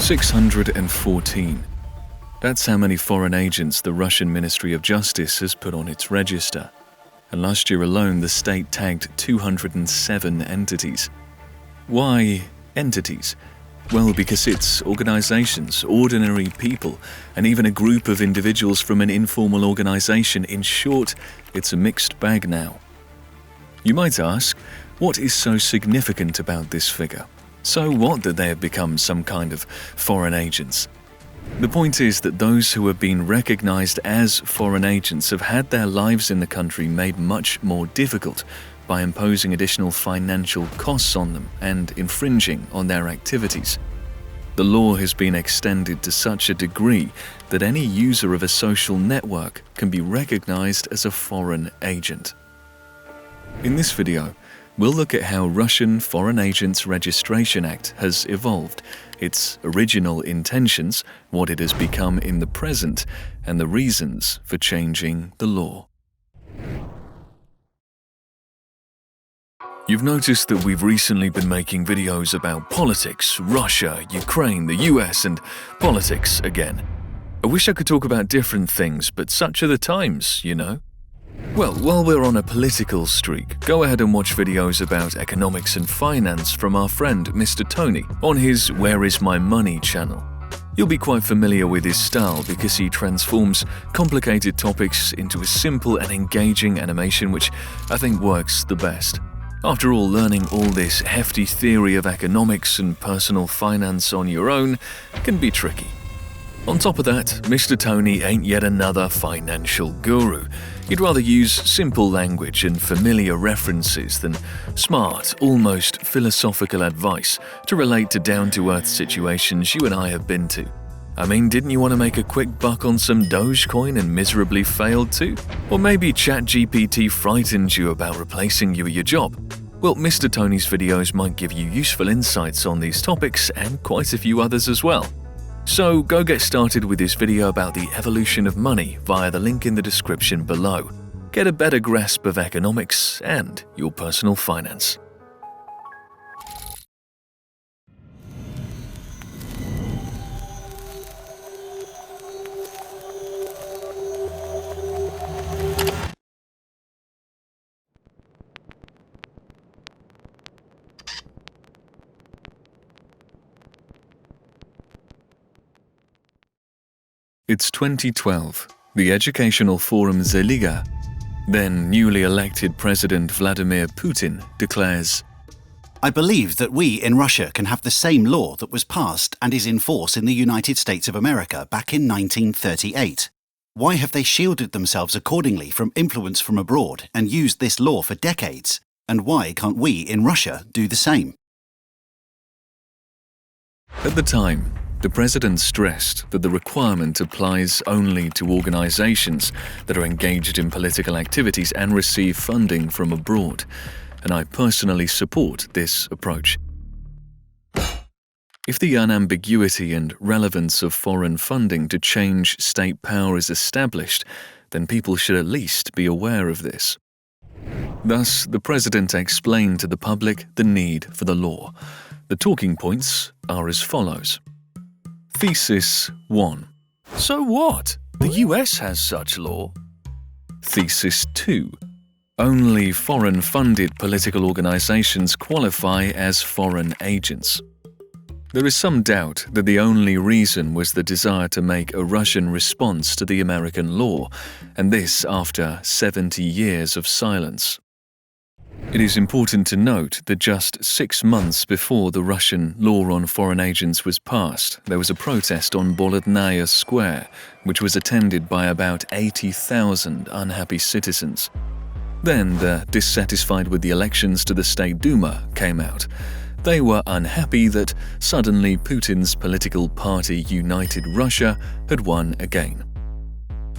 614. That's how many foreign agents the Russian Ministry of Justice has put on its register. And last year alone, the state tagged 207 entities. Why entities? Well, because it's organizations, ordinary people, and even a group of individuals from an informal organization. In short, it's a mixed bag now. You might ask, what is so significant about this figure? So what that they have become some kind of foreign agents? The point is that those who have been recognized as foreign agents have had their lives in the country made much more difficult by imposing additional financial costs on them and infringing on their activities. The law has been extended to such a degree that any user of a social network can be recognized as a foreign agent. In this video, we'll look at how Russian Foreign Agents Registration Act has evolved, its original intentions, what it has become in the present, and the reasons for changing the law. You've noticed that we've recently been making videos about politics, Russia, Ukraine, the US, and politics again. I wish I could talk about different things, but such are the times, you know? Well, while we're on a political streak, go ahead and watch videos about economics and finance from our friend Mr. Tony on his Where Is My Money channel. You'll be quite familiar with his style because he transforms complicated topics into a simple and engaging animation which I think works the best. After all, learning all this hefty theory of economics and personal finance on your own can be tricky. On top of that, Mr. Tony ain't yet another financial guru. He'd rather use simple language and familiar references than smart, almost philosophical advice to relate to down-to-earth situations you and I have been to. I mean, didn't you want to make a quick buck on some Dogecoin and miserably failed to? Or maybe ChatGPT frightened you about replacing you at your job? Well, Mr. Tony's videos might give you useful insights on these topics and quite a few others as well. So go get started with this video about the evolution of money via the link in the description below. Get a better grasp of economics and your personal finance. It's 2012. The educational forum Zeliga, then newly elected President Vladimir Putin, declares, I believe that we in Russia can have the same law that was passed and is in force in the United States of America back in 1938. Why have they shielded themselves accordingly from influence from abroad and used this law for decades? And why can't we in Russia do the same? At the time, the president stressed that the requirement applies only to organizations that are engaged in political activities and receive funding from abroad, and I personally support this approach. If the unambiguity and relevance of foreign funding to change state power is established, then people should at least be aware of this. Thus, the president explained to the public the need for the law. The talking points are as follows. Thesis 1. So what? The US has such law. Thesis 2. Only foreign-funded political organizations qualify as foreign agents. There is some doubt that the only reason was the desire to make a Russian response to the American law, and this after 70 years of silence. It is important to note that just 6 months before the Russian law on foreign agents was passed, there was a protest on Bolotnaya Square, which was attended by about 80,000 unhappy citizens. Then the dissatisfied with the elections to the State Duma came out. They were unhappy that suddenly Putin's political party United Russia had won again.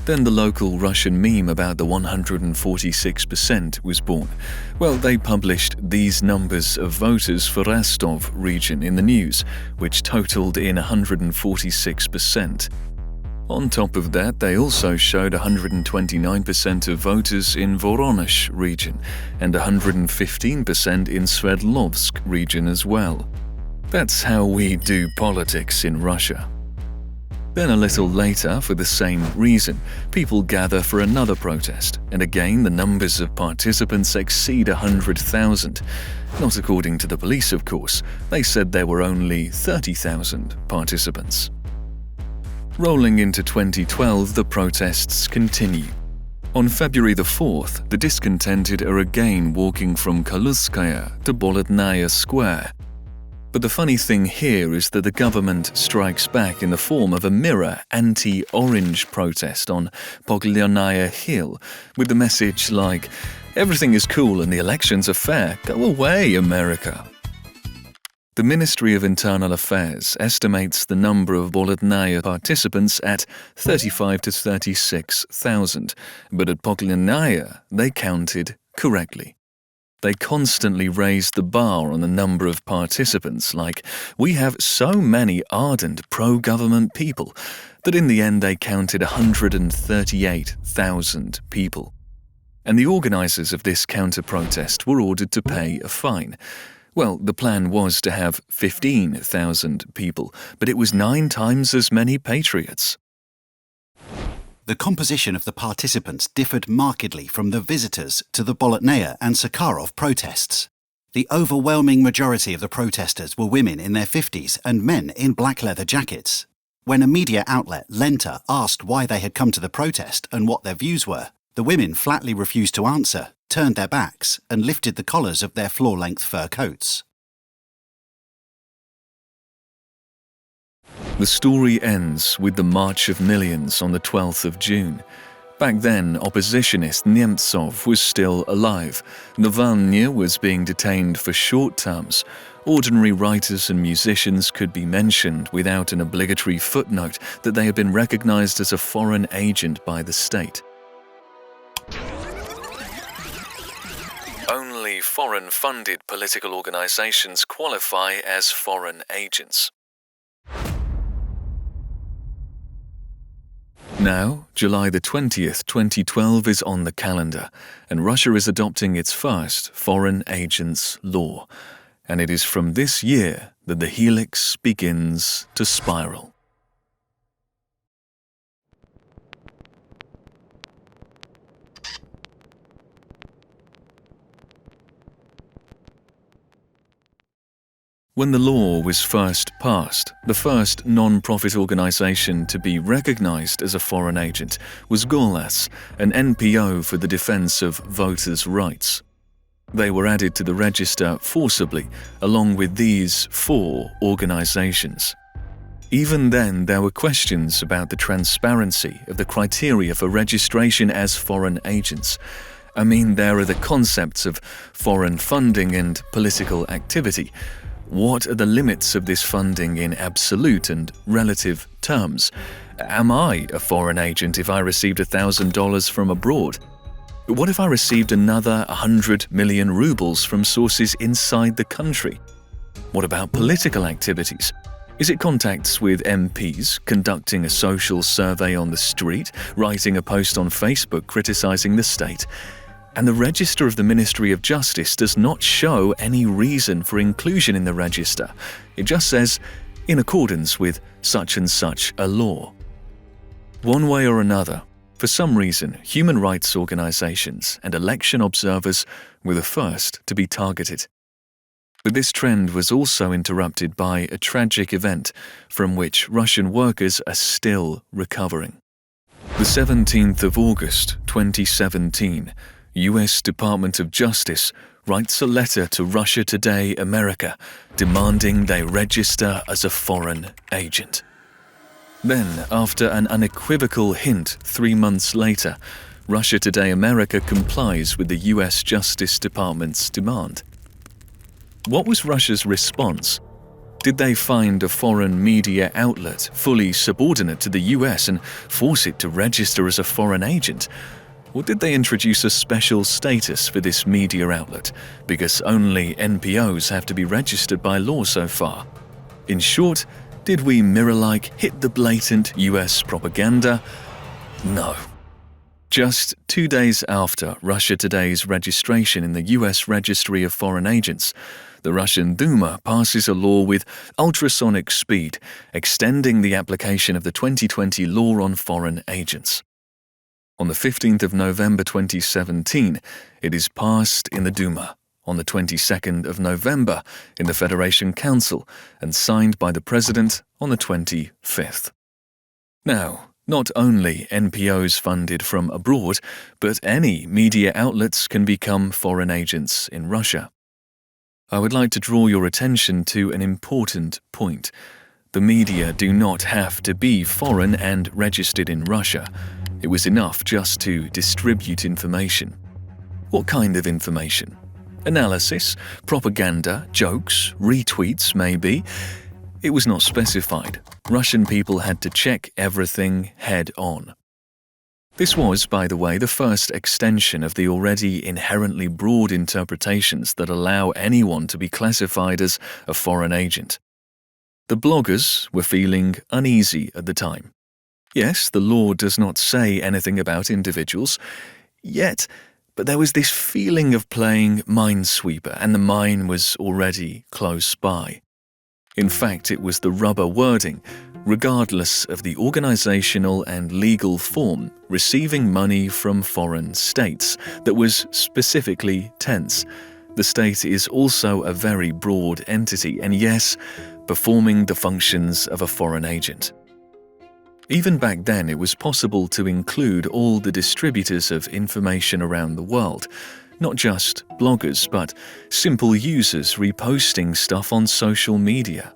Then the local Russian meme about the 146% was born. Well, they published these numbers of voters for Rostov region in the news, which totaled in 146%. On top of that, they also showed 129% of voters in Voronezh region and 115% in Sverdlovsk region as well. That's how we do politics in Russia. Then a little later, for the same reason, people gather for another protest, and again the numbers of participants exceed 100,000. Not according to the police, of course. They said there were only 30,000 participants. Rolling into 2012, the protests continue. On February the 4th, the discontented are again walking from Kaluzskaya to Bolotnaya Square. But the funny thing here is that the government strikes back in the form of a mirror anti-orange protest on Poglyanaya Hill, with the message like, "Everything is cool and the elections are fair. Go away, America." The Ministry of Internal Affairs estimates the number of Bolotnaya participants at 35 to 36,000, but at Poglyanaya they counted correctly. They constantly raised the bar on the number of participants, like, "We have so many ardent pro-government people," that in the end they counted 138,000 people. And the organisers of this counter-protest were ordered to pay a fine. Well, the plan was to have 15,000 people, but it was 9 times as many patriots. The composition of the participants differed markedly from the visitors to the Bolotnaya and Sakharov protests. The overwhelming majority of the protesters were women in their 50s and men in black leather jackets. When a media outlet, Lenta, asked why they had come to the protest and what their views were, the women flatly refused to answer, turned their backs, and lifted the collars of their floor-length fur coats. The story ends with the March of Millions on the 12th of June. Back then, oppositionist Nemtsov was still alive. Navalny was being detained for short terms. Ordinary writers and musicians could be mentioned without an obligatory footnote that they had been recognized as a foreign agent by the state. Only foreign-funded political organizations qualify as foreign agents. Now, July the 20th, 2012 is on the calendar, and Russia is adopting its first foreign agents law. And it is from this year that the helix begins to spiral. When the law was first passed, the first non-profit organization to be recognized as a foreign agent was Golas, an NPO for the defense of voters' rights. They were added to the register forcibly, along with these 4 organizations. Even then, there were questions about the transparency of the criteria for registration as foreign agents. I mean, there are the concepts of foreign funding and political activity. What are the limits of this funding in absolute and relative terms? Am I a foreign agent if I received $1,000 from abroad? What if I received another 100 million rubles from sources inside the country? What about political activities? Is it contacts with MPs, conducting a social survey on the street, writing a post on Facebook criticizing the state? And the register of the Ministry of Justice does not show any reason for inclusion in the register. It just says, in accordance with such and such a law. One way or another, for some reason, human rights organizations and election observers were the first to be targeted. But this trend was also interrupted by a tragic event from which Russian workers are still recovering. The 17th of August, 2017, U.S. Department of Justice writes a letter to Russia Today America demanding they register as a foreign agent. Then, after an unequivocal hint 3 months later, Russia Today America complies with the U.S. Justice Department's demand. What was Russia's response? Did they find a foreign media outlet fully subordinate to the U.S. and force it to register as a foreign agent? Or did they introduce a special status for this media outlet, because only NPOs have to be registered by law so far? In short, did we mirror-like hit the blatant US propaganda? No. Just 2 days after Russia Today's registration in the US Registry of Foreign Agents, the Russian Duma passes a law with ultrasonic speed, extending the application of the 2020 law on foreign agents. On the 15th of November 2017, it is passed in the Duma, on the 22nd of November in the Federation Council, and signed by the President on the 25th. Now, not only NPOs funded from abroad, but any media outlets can become foreign agents in Russia. I would like to draw your attention to an important point. The media do not have to be foreign and registered in Russia. It was enough just to distribute information. What kind of information? Analysis, propaganda, jokes, retweets, maybe? It was not specified. Russian people had to check everything head on. This was, by the way, the first extension of the already inherently broad interpretations that allow anyone to be classified as a foreign agent. The bloggers were feeling uneasy at the time. Yes, the law does not say anything about individuals, yet, but there was this feeling of playing Minesweeper, and the mine was already close by. In fact, it was the rubber wording, regardless of the organizational and legal form, receiving money from foreign states, that was specifically tense. The state is also a very broad entity, and yes, performing the functions of a foreign agent. Even back then, it was possible to include all the distributors of information around the world, not just bloggers, but simple users reposting stuff on social media.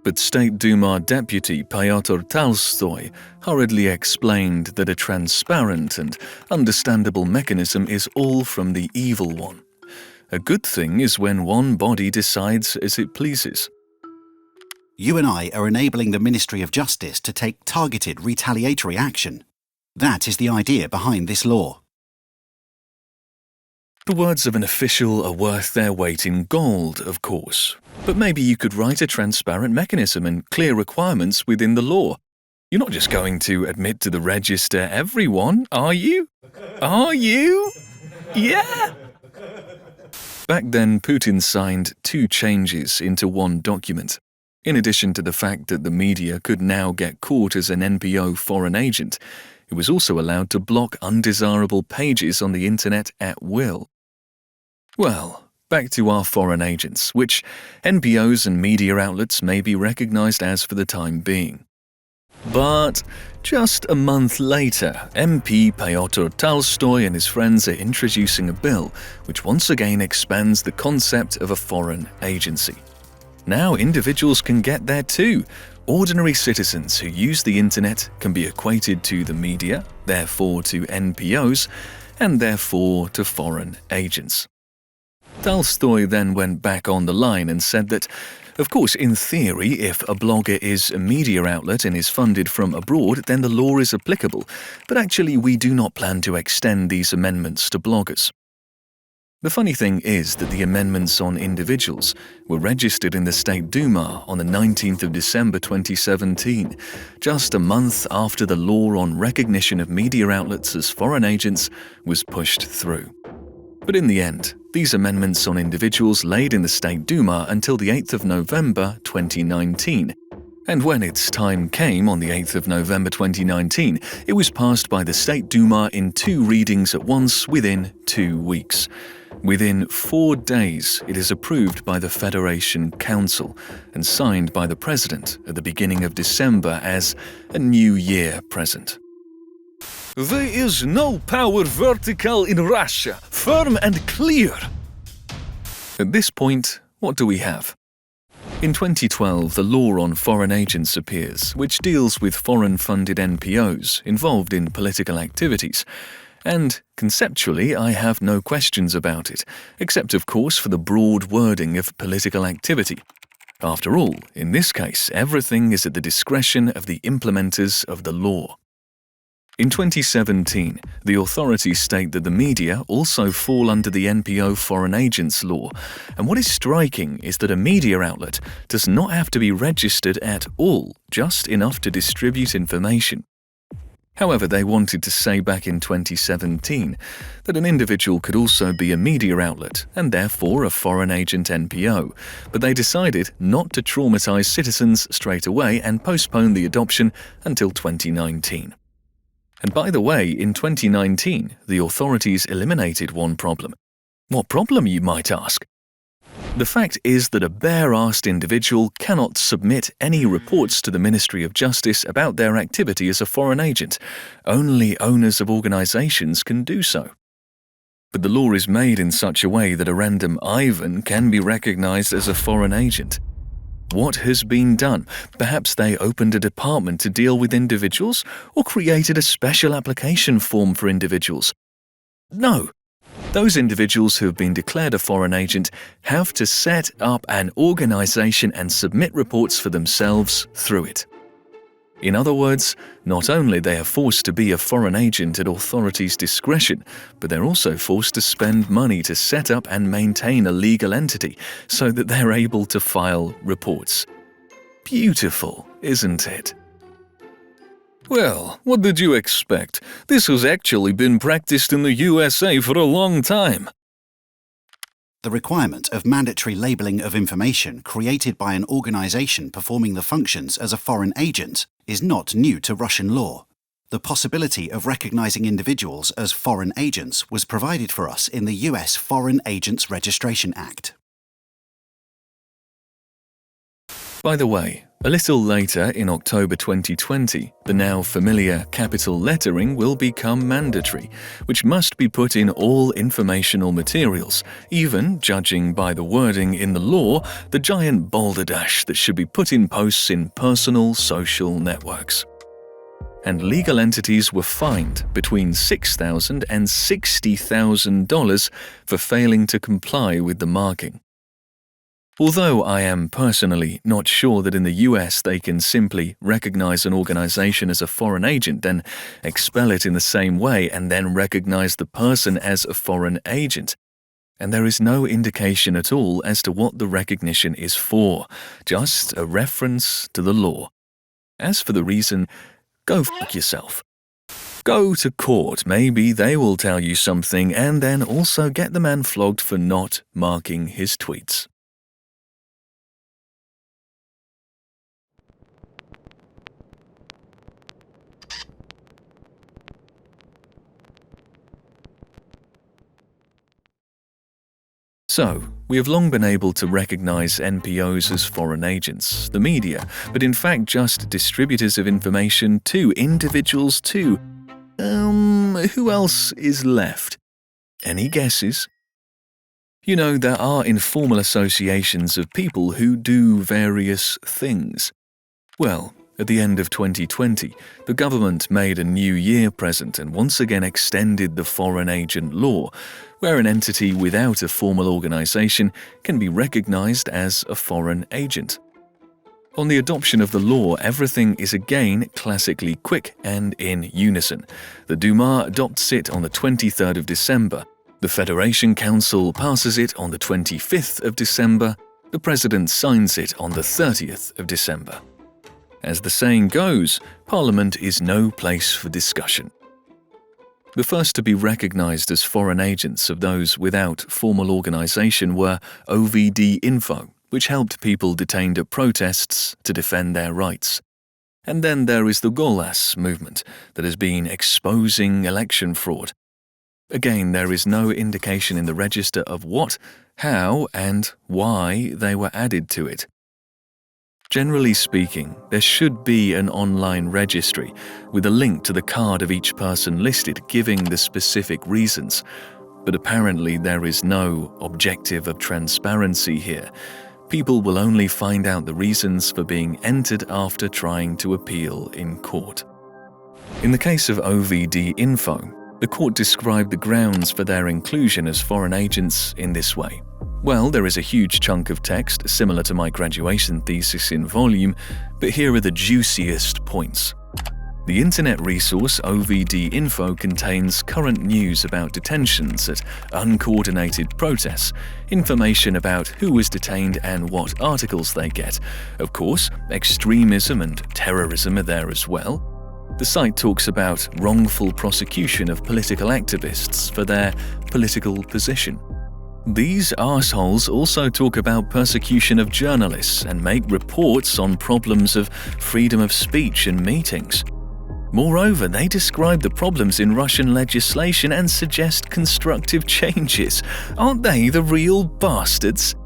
But State Duma Deputy Pyotr Tolstoy hurriedly explained that a transparent and understandable mechanism is all from the evil one. A good thing is when one body decides as it pleases. You and I are enabling the Ministry of Justice to take targeted retaliatory action. That is the idea behind this law. The words of an official are worth their weight in gold, of course. But maybe you could write a transparent mechanism and clear requirements within the law. You're not just going to admit to the register everyone, are you? Are you? Yeah! Back then, Putin signed 2 changes into one document. In addition to the fact that the media could now get caught as an NPO foreign agent, it was also allowed to block undesirable pages on the internet at will. Well, back to our foreign agents, which NPOs and media outlets may be recognized as for the time being. But just a month later, MP Pyotr Tolstoy and his friends are introducing a bill which once again expands the concept of a foreign agency. Now individuals can get there too. Ordinary citizens who use the internet can be equated to the media, therefore to NPOs, and therefore to foreign agents. Tolstoy then went back on the line and said that, of course, in theory, if a blogger is a media outlet and is funded from abroad, then the law is applicable, but actually we do not plan to extend these amendments to bloggers. The funny thing is that the amendments on individuals were registered in the State Duma on the 19th of December 2017, just a month after the law on recognition of media outlets as foreign agents was pushed through. But in the end, these amendments on individuals laid in the State Duma until the 8th of November 2019. And when its time came on the 8th of November 2019, it was passed by the State Duma in 2 readings at once within 2 weeks. Within 4 days, it is approved by the Federation Council and signed by the President at the beginning of December as a New Year present. There is no power vertical in Russia, firm and clear. At this point, what do we have? In 2012, the law on foreign agents appears, which deals with foreign-funded NPOs involved in political activities. And conceptually, I have no questions about it, except of course for the broad wording of political activity. After all, in this case, everything is at the discretion of the implementers of the law. In 2017, the authorities state that the media also fall under the NPO Foreign Agents Law, and what is striking is that a media outlet does not have to be registered at all, just enough to distribute information. However, they wanted to say back in 2017 that an individual could also be a media outlet and therefore a foreign agent NPO, but they decided not to traumatize citizens straight away and postpone the adoption until 2019. And by the way, in 2019, the authorities eliminated one problem. What problem, you might ask? The fact is that a bare-assed individual cannot submit any reports to the Ministry of Justice about their activity as a foreign agent. Only owners of organizations can do so. But the law is made in such a way that a random Ivan can be recognized as a foreign agent. What has been done? Perhaps they opened a department to deal with individuals or created a special application form for individuals. No. Those individuals who have been declared a foreign agent have to set up an organization and submit reports for themselves through it. In other words, not only they are forced to be a foreign agent at authorities' discretion, but they're also forced to spend money to set up and maintain a legal entity so that they're able to file reports. Beautiful, isn't it? Well, what did you expect? This has actually been practiced in the USA for a long time. The requirement of mandatory labelling of information created by an organisation performing the functions as a foreign agent is not new to Russian law. The possibility of recognising individuals as foreign agents was provided for us in the US Foreign Agents Registration Act. By the way, a little later in October 2020, the now familiar capital lettering will become mandatory, which must be put in all informational materials, even, judging by the wording in the law, the giant boulder dash that should be put in posts in personal social networks. And legal entities were fined between $6,000 and $60,000 for failing to comply with the marking. Although I am personally not sure that in the US they can simply recognize an organization as a foreign agent, then expel it in the same way, and then recognize the person as a foreign agent. And there is no indication at all as to what the recognition is for, just a reference to the law. As for the reason, go f*** yourself. Go to court, maybe they will tell you something, and then also get the man flogged for not marking his tweets. So, we have long been able to recognize NPOs as foreign agents, the media, but in fact just distributors of information to individuals too. Who else is left? Any guesses? You know, there are informal associations of people who do various things. Well, at the end of 2020, the government made a New Year present and once again extended the foreign agent law, where an entity without a formal organization can be recognized as a foreign agent. On the adoption of the law, everything is again classically quick and in unison. The Duma adopts it on the 23rd of December, the Federation Council passes it on the 25th of December, the President signs it on the 30th of December. As the saying goes, Parliament is no place for discussion. The first to be recognized as foreign agents of those without formal organization were OVD Info, which helped people detained at protests to defend their rights. And then there is the Golas movement that has been exposing election fraud. Again, there is no indication in the register of what, how, and why they were added to it. Generally speaking, there should be an online registry with a link to the card of each person listed giving the specific reasons, but apparently there is no objective of transparency here. People will only find out the reasons for being entered after trying to appeal in court. In the case of OVD Info, the court described the grounds for their inclusion as foreign agents in this way. Well, there is a huge chunk of text similar to my graduation thesis in volume, but here are the juiciest points. The internet resource OVD Info contains current news about detentions at uncoordinated protests, information about who was detained and what articles they get. Of course, extremism and terrorism are there as well. The site talks about wrongful prosecution of political activists for their political position. These arseholes also talk about persecution of journalists and make reports on problems of freedom of speech and meetings. Moreover, they describe the problems in Russian legislation and suggest constructive changes. Aren't they the real bastards?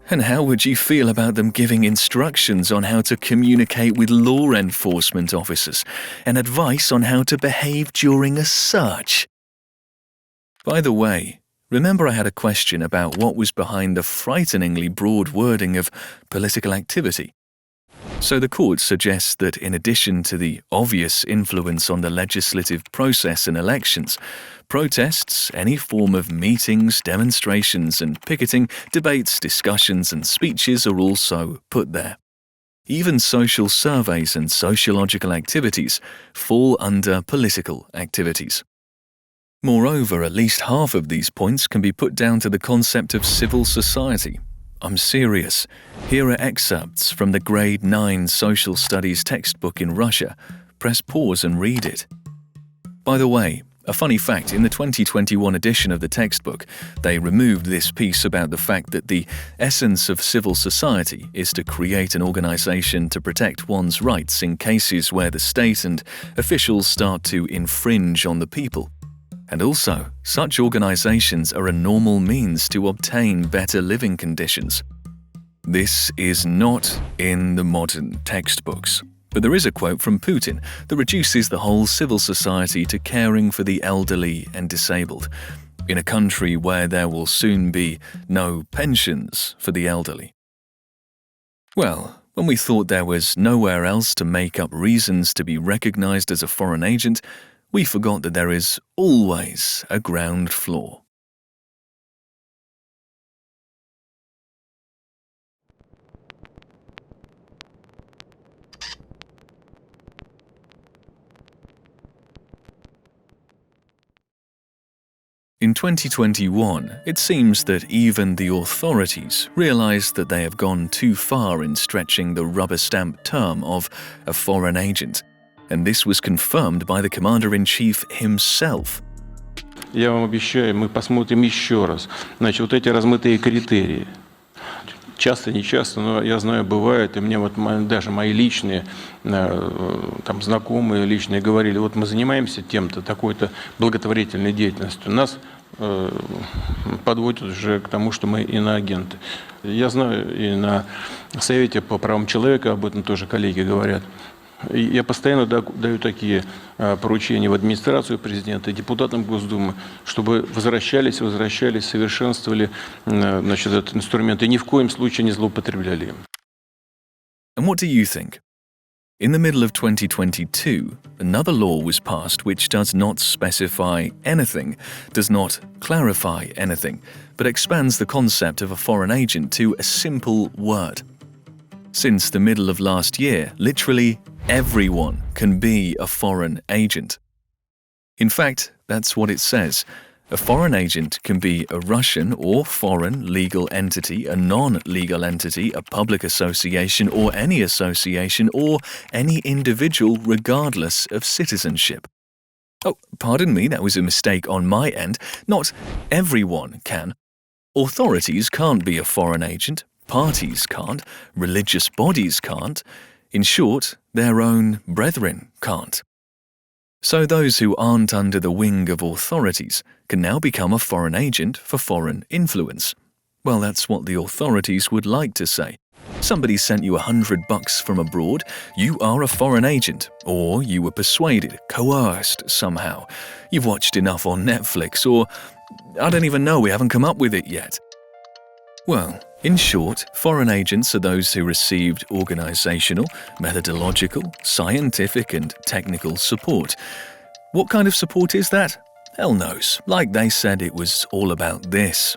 And how would you feel about them giving instructions on how to communicate with law enforcement officers and advice on how to behave during a search? By the way, remember I had a question about what was behind the frighteningly broad wording of political activity? So the court suggests that in addition to the obvious influence on the legislative process and elections, protests, any form of meetings, demonstrations and picketing, debates, discussions and speeches are also put there. Even social surveys and sociological activities fall under political activities. Moreover, at least half of these points can be put down to the concept of civil society. I'm serious. Here are excerpts from the Grade 9 Social Studies textbook in Russia. Press pause and read it. By the way, a funny fact, in the 2021 edition of the textbook, they removed this piece about the fact that the essence of civil society is to create an organization to protect one's rights in cases where the state and officials start to infringe on the people. And also, such organizations are a normal means to obtain better living conditions. This is not in the modern textbooks. But there is a quote from Putin that reduces the whole civil society to caring for the elderly and disabled, in a country where there will soon be no pensions for the elderly. Well, when we thought there was nowhere else to make up reasons to be recognized as a foreign agent, we forgot that there is always a ground floor. In 2021, it seems that even the authorities realized that they have gone too far in stretching the rubber-stamp term of a foreign agent. And this was confirmed by the Commander-in-Chief himself. Я вам обещаю, мы посмотрим еще раз. Значит, вот эти размытые критерии. Часто, не часто, но я знаю, бывает, и мне вот даже мои личные, там, знакомые личные говорили, вот мы занимаемся тем-то, такой-то благотворительной деятельностью. Нас подводят уже к тому, что мы иноагенты. Я знаю, и на Совете по правам человека об этом тоже коллеги говорят. Я постоянно даю такие поручения в администрацию президента и депутатам Госдумы, чтобы возвращались, совершенствовали, значит, этот инструмент и ни в коем случае не злоупотребляли им. And what do you think? In the middle of 2022, another law was passed which does not specify anything, does not clarify anything, but expands the concept of a foreign agent to a simple word. Since the middle of last year, literally everyone can be a foreign agent. In fact, that's what it says. A foreign agent can be a Russian or foreign legal entity, a non-legal entity, a public association or any association or any individual regardless of citizenship. Oh, pardon me, that was a mistake on my end. Not everyone can. Authorities can't be a foreign agent. Parties can't, religious bodies can't, in short, their own brethren can't. So those who aren't under the wing of authorities can now become a foreign agent for foreign influence. Well, that's what the authorities would like to say. Somebody sent you $100 from abroad, you are a foreign agent, or you were persuaded, coerced somehow. You've watched enough on Netflix, or I don't even know, we haven't come up with it yet. Well, in short, foreign agents are those who received organizational, methodological, scientific and technical support. What kind of support is that? Hell knows. Like they said, it was all about this.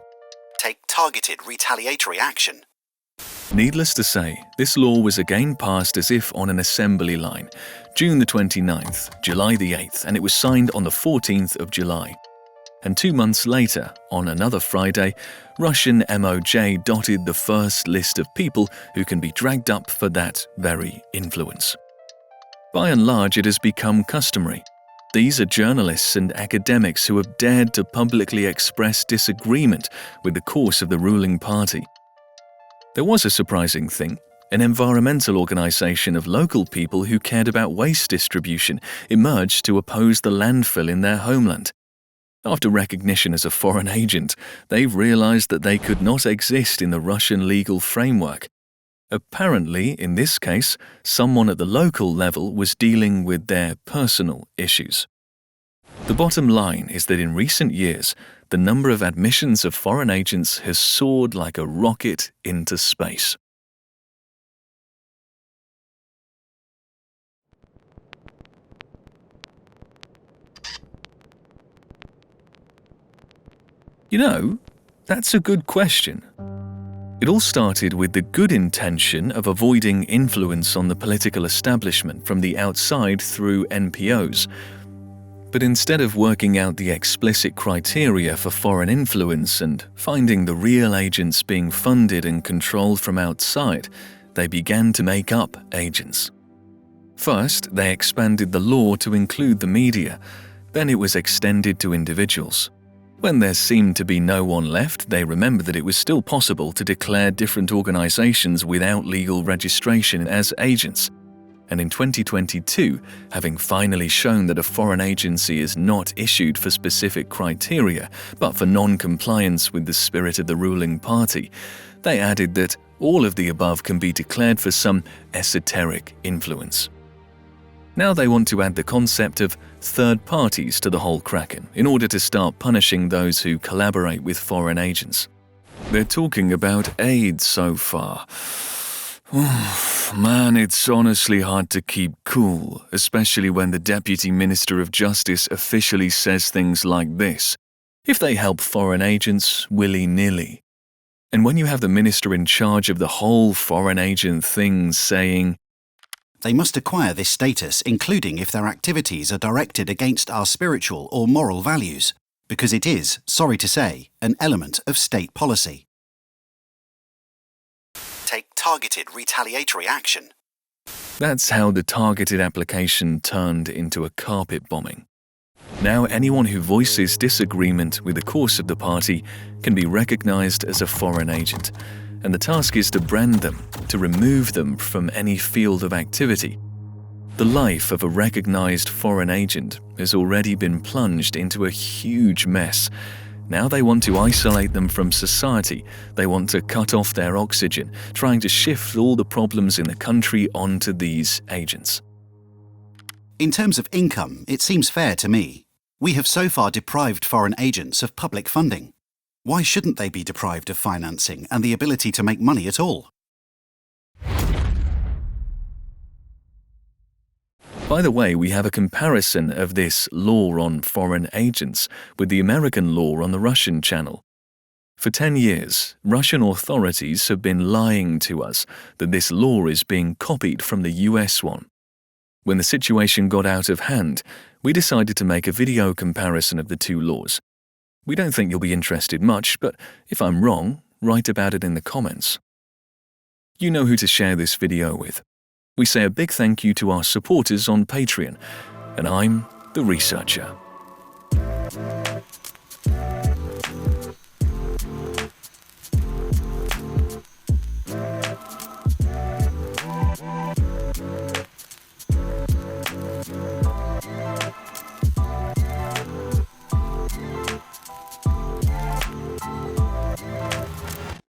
Take targeted retaliatory action. Needless to say, this law was again passed as if on an assembly line, June the 29th, July the 8th, and it was signed on the 14th of July. And 2 months later, on another Friday, Russian MOJ dotted the first list of people who can be dragged up for that very influence. By and large, it has become customary. These are journalists and academics who have dared to publicly express disagreement with the course of the ruling party. There was a surprising thing. An environmental organization of local people who cared about waste distribution emerged to oppose the landfill in their homeland. After recognition as a foreign agent, they've realized that they could not exist in the Russian legal framework. Apparently, in this case, someone at the local level was dealing with their personal issues. The bottom line is that in recent years, the number of admissions of foreign agents has soared like a rocket into space. You know, that's a good question. It all started with the good intention of avoiding influence on the political establishment from the outside through NPOs. But instead of working out the explicit criteria for foreign influence and finding the real agents being funded and controlled from outside, they began to make up agents. First, they expanded the law to include the media. Then it was extended to individuals. When there seemed to be no one left, they remembered that it was still possible to declare different organizations without legal registration as agents. And in 2022, having finally shown that a foreign agency is not issued for specific criteria, but for non-compliance with the spirit of the ruling party, they added that all of the above can be declared for some esoteric influence. Now they want to add the concept of third parties to the whole kraken in order to start punishing those who collaborate with foreign agents. They're talking about aid so far. Man, it's honestly hard to keep cool, especially when the Deputy Minister of Justice officially says things like this: if they help foreign agents willy-nilly. And when you have the minister in charge of the whole foreign agent thing saying, They must acquire this status, including if their activities are directed against our spiritual or moral values, because it is, sorry to say, an element of state policy. Take targeted retaliatory action. That's how the targeted application turned into a carpet bombing. Now anyone who voices disagreement with the course of the party can be recognized as a foreign agent, and the task is to brand them, to remove them from any field of activity. The life of a recognized foreign agent has already been plunged into a huge mess. Now they want to isolate them from society. They want to cut off their oxygen, trying to shift all the problems in the country onto these agents. In terms of income, it seems fair to me. We have so far deprived foreign agents of public funding. Why shouldn't they be deprived of financing and the ability to make money at all? By the way, we have a comparison of this law on foreign agents with the American law on the Russian channel. For 10 years, Russian authorities have been lying to us that this law is being copied from the US one. When the situation got out of hand, we decided to make a video comparison of the two laws. We don't think you'll be interested much, but if I'm wrong, write about it in the comments. You know who to share this video with. We say a big thank you to our supporters on Patreon, and I'm the researcher.